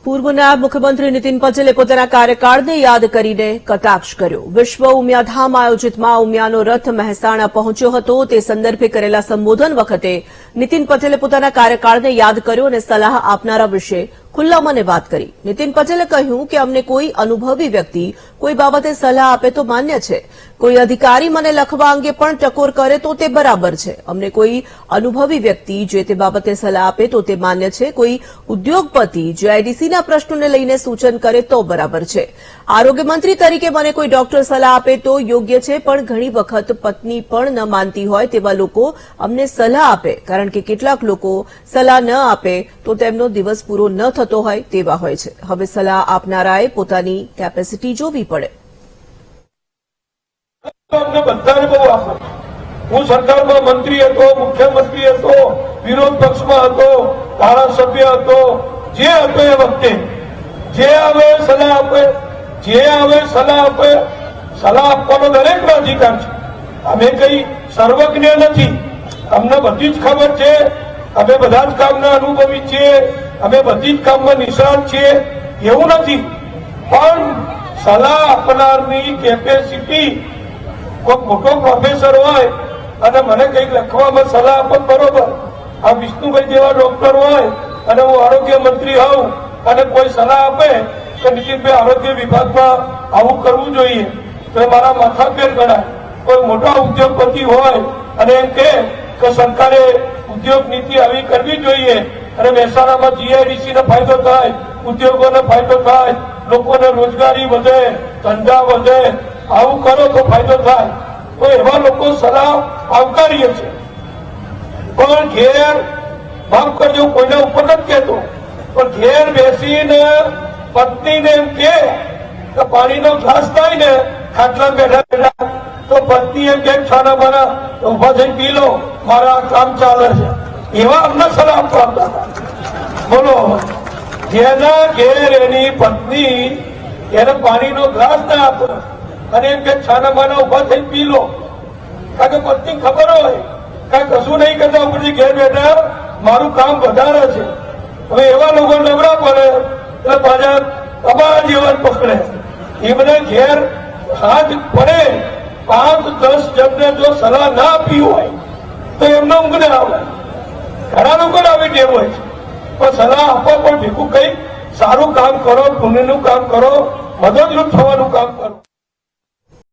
પૂર્વ નાયબ મુખ્યમંત્રી નીતિન પટેલે પોતાના કાર્યકાળને યાદ કરીને કટાક્ષ કર્યો। વિશ્વ ઉમિયાધામ આયોજિતમાં ઉમિયાનો રથ મહેસાણા પહોંચ્યો હતો। તે સંદર્ભે કરેલા સંબોધન વખતે નીતિન પટેલે પોતાના કાર્યકાળને યાદ કર્યો અને સલાહ આપનારા વિશે ખુલ્લા મને વાત કરી। નીતિન પટેલે કહ્યું કે અમને કોઈ અનુભવી વ્યક્તિ કોઈ બાબતે સલાહ આપે તો માન્ય છે, કોઈ અધિકારી મને લખવા અંગે પણ ટકોર કરે તો તે બરાબર છે। અમને કોઈ અનુભવી વ્યક્તિ જે તે બાબતે સલાહ આપે તો તે માન્ય છે, કોઈ ઉદ્યોગપતિ જીઆઈડીસીના પ્રશ્નોને લઈને સૂચન કરે તો બરાબર છે। આરોગ્ય મંત્રી તરીકે મને કોઈ ડોક્ટર સલાહ આપે તો યોગ્ય છે, પણ ઘણી વખત પત્ની પણ ન માનતી હોય તેવા લોકો અમને સલાહ આપે, કારણ કે કેટલાક લોકો સલાહ ન આપે તો તેમનો દિવસ પૂરો ન થતો હોય તેવા હોય છે। હવે સલાહ આપનારાએ પોતાની કેપેસિટી જોવી પડે। હું સરકારમાં મંત્રી હતો, મુખ્યમંત્રી હતો, વિરોધ પક્ષમાં હતો, ધારાસભ્ય હતો, જે હતો એ વખતે જે આવે સલાહ આપે, જે આવે સલાહ આપે, સલાહ આપવાનો દરેકનો અધિકાર છે। અમે કઈ સર્વજ્ઞ નથી, અમને બધી જ ખબર છે, અમે બધા જ કામના અનુભવી છીએ, અમે બધી જ કામમાં નિષ્ણાત છીએ એવું નથી, પણ સલાહ આપનારની કેપેસિટી કોઈ મોટો પ્રોફેસર હોય અને મને કંઈક લખવામાં સલાહ આપે બરોબર, આ વિષ્ણુભાઈ જેવા ડોક્ટર હોય અને હું આરોગ્ય મંત્રી હોઉં અને કોઈ સલાહ આપે કે નીતિનભાઈ આરોગ્ય વિભાગમાં આવું કરવું જોઈએ તો મારા માથાફેર ગણાય। કોઈ મોટા ઉદ્યોગપતિ હોય અને એમ કે સરકારે ઉદ્યોગ નીતિ આવી કરવી જોઈએ અને મહેસાણામાં જીઆઈડીસી ને ફાયદો થાય, ઉદ્યોગોને ફાયદો થાય, લોકોને રોજગારી વધે, ધંધા વધે, આવું કરો તો ફાયદો થાય, તો એવા લોકો સલાહ આવકારીએ છે। પણ ઘેર માફ કરજો, કોઈના ઉપર નથી કહેતો, પણ ઘેર બેસીને પત્નીને એમ કે પાણીનો ગ્લાસ થાય ને ખાટલા બેઠા બેઠા તો પત્ની એમ કે છાના માના ઉભા થઈ પી લો, મારા કામ ચાલે છે, એવા અમને સલાહ આપતા હતા। બોલો, જેના ઘેર એની પત્ની એને પાણીનો ગ્લાસ ના આપે અને એમ કે છાના માના ઉભા થઈ પી લો, કારણ કે પત્ની ખબર હોય કઈ કશું નહીં કરતા ઉપરથી ઘેર બેઠા મારું કામ વધારે છે। હવે એવા લોકો નબળા પડે એટલે પાછા તમારા જીવન પકડે, એ બધા ઘેર હાથ પડે 5-10 જણને જો સલાહ ના આપી હોય તો એમને ઊંઘ ના આવે। ઘણા લોકો આવી ટેવ હોય છે, પણ સલાહ આપવા પણ ભેગું કઈ સારું કામ કરો, પુણ્યનું કામ કરો, મદદરૂપ થવાનું કામ કરો।